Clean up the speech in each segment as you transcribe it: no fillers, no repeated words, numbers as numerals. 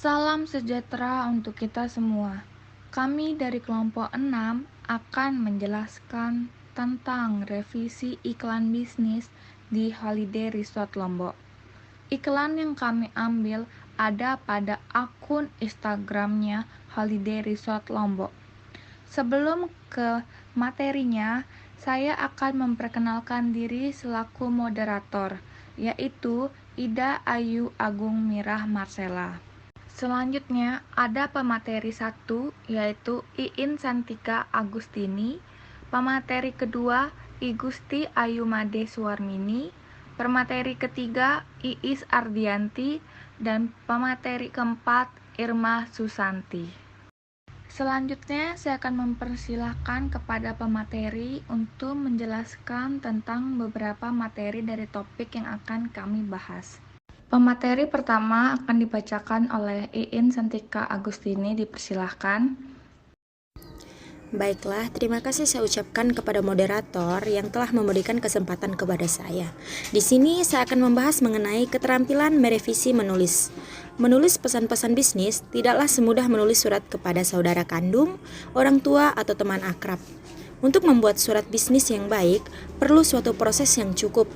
Salam sejahtera untuk kita semua. Kami dari kelompok 6 akan menjelaskan tentang revisi iklan bisnis di Holiday Resort Lombok. Iklan yang kami ambil ada pada akun Instagramnya Holiday Resort Lombok. Sebelum ke materinya, saya akan memperkenalkan diri selaku moderator, yaitu Ida Ayu Agung Mirah Marcella. Selanjutnya ada pemateri 1, yaitu Iin Santika Agustini. Pemateri kedua Igusti Ayumade Suwarmini. Pemateri ketiga Iis Ardianti. Dan pemateri keempat Irma Susanti. Selanjutnya saya akan mempersilahkan kepada pemateri untuk menjelaskan tentang beberapa materi dari topik yang akan kami bahas. Pemateri pertama akan dibacakan oleh Iin Santika Agustini, dipersilahkan. Baiklah, terima kasih saya ucapkan kepada moderator yang telah memberikan kesempatan kepada saya. Di sini saya akan membahas mengenai keterampilan merevisi menulis. Menulis pesan-pesan bisnis tidaklah semudah menulis surat kepada saudara kandung, orang tua, atau teman akrab. Untuk membuat surat bisnis yang baik, perlu suatu proses yang cukup.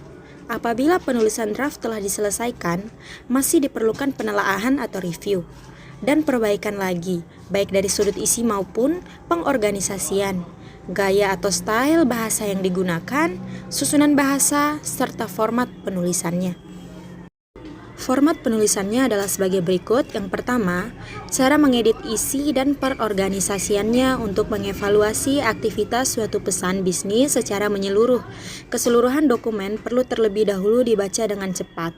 Apabila penulisan draft telah diselesaikan, masih diperlukan penelaahan atau review dan perbaikan lagi, baik dari sudut isi maupun pengorganisasian, gaya atau style bahasa yang digunakan, susunan bahasa, serta format penulisannya. Format penulisannya adalah sebagai berikut. Yang pertama, cara mengedit isi dan perorganisasiannya untuk mengevaluasi aktivitas suatu pesan bisnis secara menyeluruh. Keseluruhan dokumen perlu terlebih dahulu dibaca dengan cepat.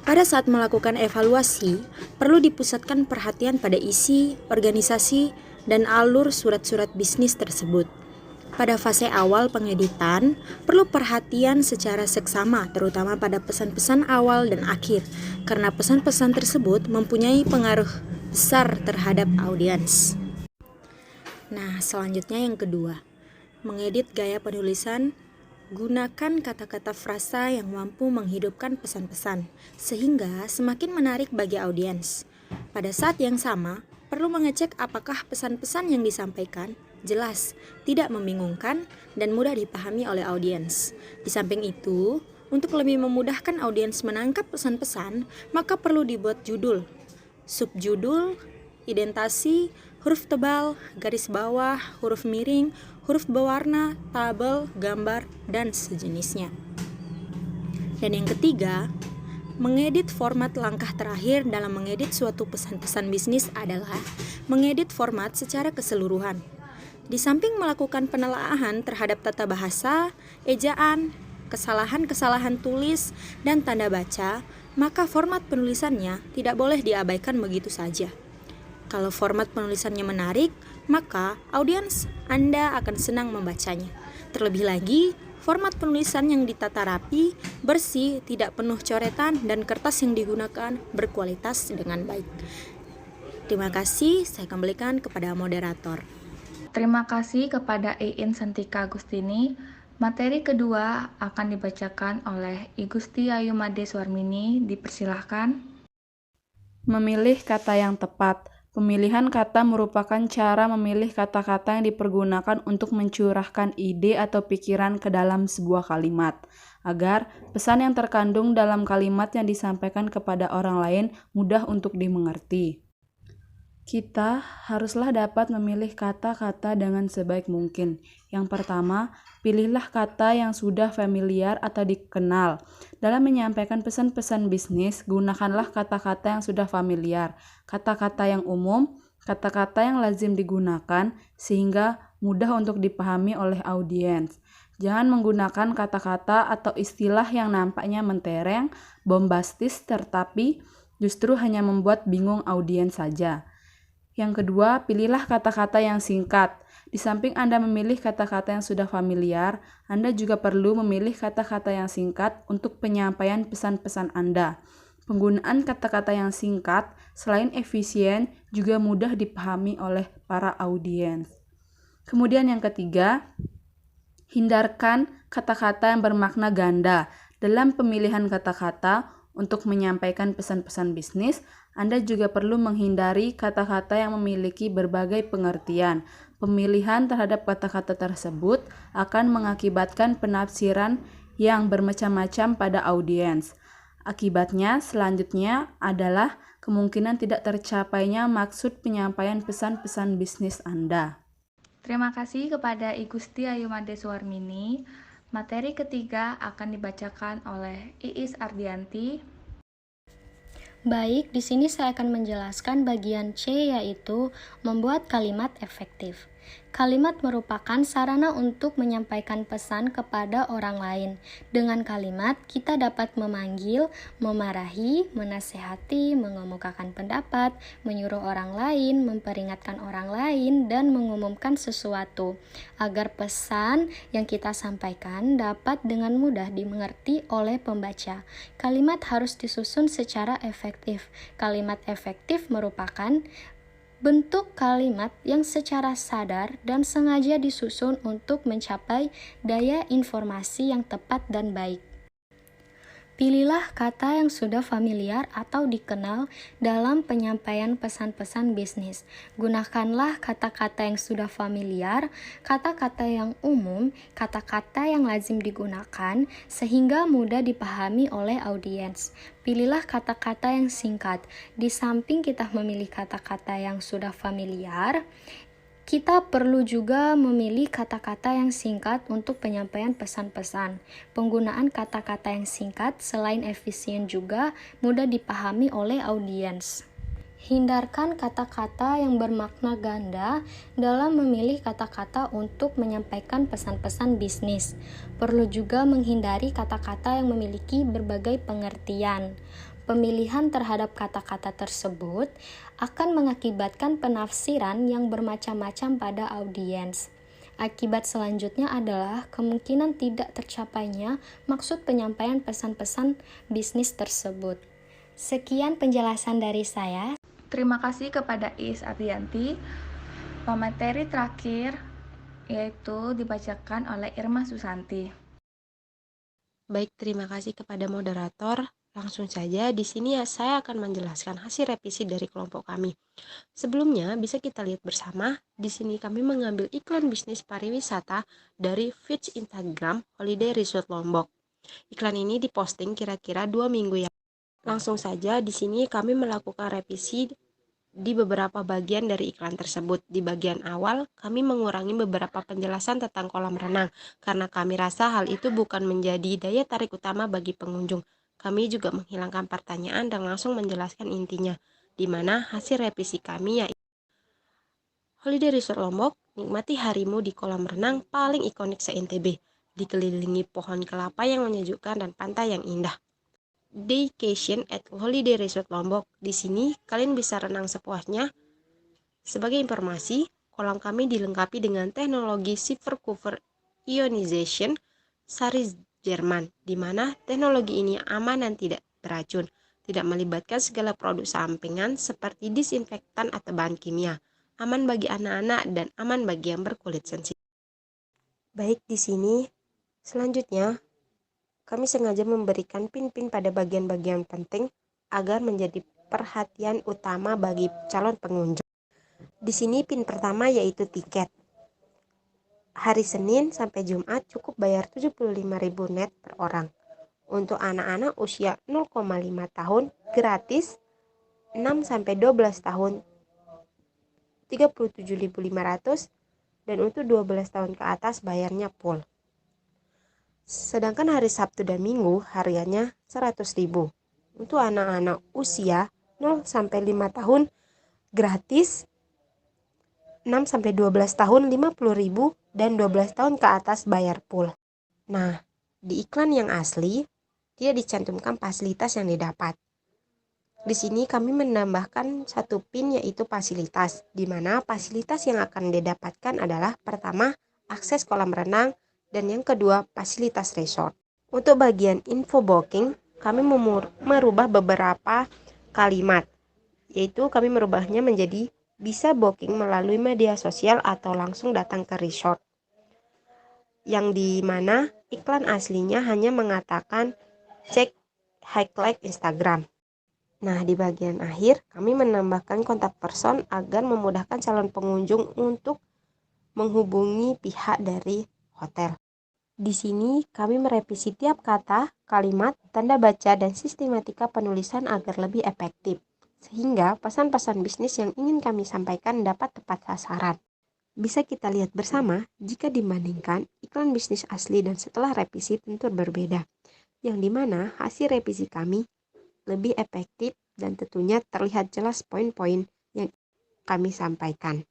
Pada saat melakukan evaluasi, perlu dipusatkan perhatian pada isi, organisasi, dan alur surat-surat bisnis tersebut. Pada fase awal pengeditan, perlu perhatian secara seksama, terutama pada pesan-pesan awal dan akhir, karena pesan-pesan tersebut mempunyai pengaruh besar terhadap audiens. Nah, selanjutnya yang kedua, mengedit gaya penulisan. Gunakan kata-kata frasa yang mampu menghidupkan pesan-pesan, sehingga semakin menarik bagi audiens. Pada saat yang sama, perlu mengecek apakah pesan-pesan yang disampaikan jelas, tidak membingungkan, dan mudah dipahami oleh audiens. Di samping itu, untuk lebih memudahkan audiens menangkap pesan-pesan, maka perlu dibuat judul, subjudul, identasi, huruf tebal, garis bawah, huruf miring, huruf berwarna, tabel, gambar, dan sejenisnya. Dan yang ketiga, mengedit format. Langkah terakhir dalam mengedit suatu pesan-pesan bisnis adalah mengedit format secara keseluruhan. Di samping melakukan penelaahan terhadap tata bahasa, ejaan, kesalahan-kesalahan tulis, dan tanda baca, maka format penulisannya tidak boleh diabaikan begitu saja. Kalau format penulisannya menarik, maka audiens Anda akan senang membacanya. Terlebih lagi, format penulisan yang ditata rapi, bersih, tidak penuh coretan, dan kertas yang digunakan berkualitas dengan baik. Terima kasih, saya kembalikan kepada moderator. Terima kasih kepada Iin Santika Agustini. Materi kedua akan dibacakan oleh Igusti Ayumade Suwarmini, dipersilahkan. Memilih kata yang tepat. Pemilihan kata merupakan cara memilih kata-kata yang dipergunakan untuk mencurahkan ide atau pikiran ke dalam sebuah kalimat, agar pesan yang terkandung dalam kalimat yang disampaikan kepada orang lain mudah untuk dimengerti. Kita haruslah dapat memilih kata-kata dengan sebaik mungkin. Yang pertama, pilihlah kata yang sudah familiar atau dikenal. Dalam menyampaikan pesan-pesan bisnis, gunakanlah kata-kata yang sudah familiar, kata-kata yang umum, kata-kata yang lazim digunakan, sehingga mudah untuk dipahami oleh audiens. Jangan menggunakan kata-kata atau istilah yang nampaknya mentereng, bombastis, tetapi justru hanya membuat bingung audiens saja. Yang kedua, pilihlah kata-kata yang singkat. Di samping Anda memilih kata-kata yang sudah familiar, Anda juga perlu memilih kata-kata yang singkat untuk penyampaian pesan-pesan Anda. Penggunaan kata-kata yang singkat, selain efisien, juga mudah dipahami oleh para audiens. Kemudian yang ketiga, hindarkan kata-kata yang bermakna ganda. Dalam pemilihan kata-kata, Untuk menyampaikan pesan-pesan bisnis, Anda juga perlu menghindari kata-kata yang memiliki berbagai pengertian. Pemilihan terhadap kata-kata tersebut akan mengakibatkan penafsiran yang bermacam-macam pada audiens. Akibatnya selanjutnya adalah kemungkinan tidak tercapainya maksud penyampaian pesan-pesan bisnis Anda. Terima kasih kepada I Gusti Ayu Made Suwarmini. Materi ketiga akan dibacakan oleh Iis Ardianti. Baik, di sini saya akan menjelaskan bagian C, yaitu membuat kalimat efektif. Kalimat merupakan sarana untuk menyampaikan pesan kepada orang lain. Dengan kalimat, kita dapat memanggil, memarahi, menasehati, mengemukakan pendapat, menyuruh orang lain, memperingatkan orang lain, dan mengumumkan sesuatu, agar pesan yang kita sampaikan dapat dengan mudah dimengerti oleh pembaca. Kalimat harus disusun secara efektif. Kalimat efektif merupakan bentuk kalimat yang secara sadar dan sengaja disusun untuk mencapai daya informasi yang tepat dan baik. Pilihlah kata yang sudah familiar atau dikenal dalam penyampaian pesan-pesan bisnis. Gunakanlah kata-kata yang sudah familiar, kata-kata yang umum, kata-kata yang lazim digunakan, sehingga mudah dipahami oleh audiens. Pilihlah kata-kata yang singkat. Di samping kita memilih kata-kata yang sudah familiar, kita perlu juga memilih kata-kata yang singkat untuk penyampaian pesan-pesan. Penggunaan kata-kata yang singkat selain efisien juga mudah dipahami oleh audiens. Hindarkan kata-kata yang bermakna ganda dalam memilih kata-kata untuk menyampaikan pesan-pesan bisnis. Perlu juga menghindari kata-kata yang memiliki berbagai pengertian. Pemilihan terhadap kata-kata tersebut akan mengakibatkan penafsiran yang bermacam-macam pada audiens. Akibat selanjutnya adalah kemungkinan tidak tercapainya maksud penyampaian pesan-pesan bisnis tersebut. Sekian penjelasan dari saya. Terima kasih kepada Iis Ardianti. Materi terakhir yaitu dibacakan oleh Irma Susanti. Baik, terima kasih kepada moderator. Langsung saja, di sini saya akan menjelaskan hasil revisi dari kelompok kami. Sebelumnya, bisa kita lihat bersama, di sini kami mengambil iklan bisnis pariwisata dari feed Instagram Holiday Resort Lombok. Iklan ini diposting kira-kira 2 minggu yang langsung saja, di sini kami melakukan revisi di beberapa bagian dari iklan tersebut. Di bagian awal, kami mengurangi beberapa penjelasan tentang kolam renang, karena kami rasa hal itu bukan menjadi daya tarik utama bagi pengunjung. Kami juga menghilangkan pertanyaan dan langsung menjelaskan intinya, di mana hasil revisi kami yaitu Holiday Resort Lombok, nikmati harimu di kolam renang paling ikonik se-NTB, dikelilingi pohon kelapa yang menyejukkan dan pantai yang indah. Daycation at Holiday Resort Lombok. Di sini kalian bisa renang sepuasnya. Sebagai informasi, kolam kami dilengkapi dengan teknologi Silver Cover Ionization sari Jerman, di mana teknologi ini aman dan tidak beracun, tidak melibatkan segala produk sampingan seperti disinfektan atau bahan kimia, aman bagi anak-anak dan aman bagi yang berkulit sensitif. Baik, di sini selanjutnya kami sengaja memberikan pin-pin pada bagian-bagian penting agar menjadi perhatian utama bagi calon pengunjung. Di sini pin pertama yaitu tiket. Hari Senin sampai Jumat cukup bayar 75.000 net per orang. Untuk anak-anak usia 0,5 tahun gratis, 6 sampai 12 tahun 37.500, dan untuk 12 tahun ke atas bayarnya full. Sedangkan hari Sabtu dan Minggu harganya 100.000. Untuk anak-anak usia 0 sampai 5 tahun gratis, 6 sampai 12 tahun 50.000, dan 12 tahun ke atas bayar full. Nah, di iklan yang asli dia dicantumkan fasilitas yang didapat. Di sini kami menambahkan satu pin yaitu fasilitas, di mana fasilitas yang akan didapatkan adalah pertama akses kolam renang dan yang kedua fasilitas resort. Untuk bagian info booking kami merubah beberapa kalimat, yaitu kami merubahnya menjadi bisa booking melalui media sosial atau langsung datang ke resort. Yang di mana iklan aslinya hanya mengatakan check highlight Instagram. Nah, di bagian akhir kami menambahkan kontak person agar memudahkan calon pengunjung untuk menghubungi pihak dari hotel. Di sini kami merevisi tiap kata, kalimat, tanda baca, dan sistematika penulisan agar lebih efektif, sehingga pesan-pesan bisnis yang ingin kami sampaikan dapat tepat sasaran. Bisa kita lihat bersama, jika dibandingkan iklan bisnis asli dan setelah revisi tentu berbeda, yang dimana hasil revisi kami lebih efektif dan tentunya terlihat jelas poin-poin yang kami sampaikan.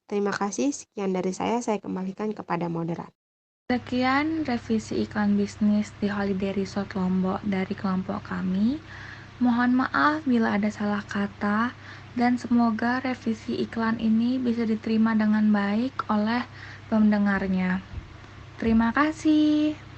Terima kasih, sekian dari saya kembalikan kepada moderator. Sekian revisi iklan bisnis di Holiday Resort Lombok dari kelompok kami. Mohon maaf bila ada salah kata, dan semoga revisi iklan ini bisa diterima dengan baik oleh pendengarnya. Terima kasih.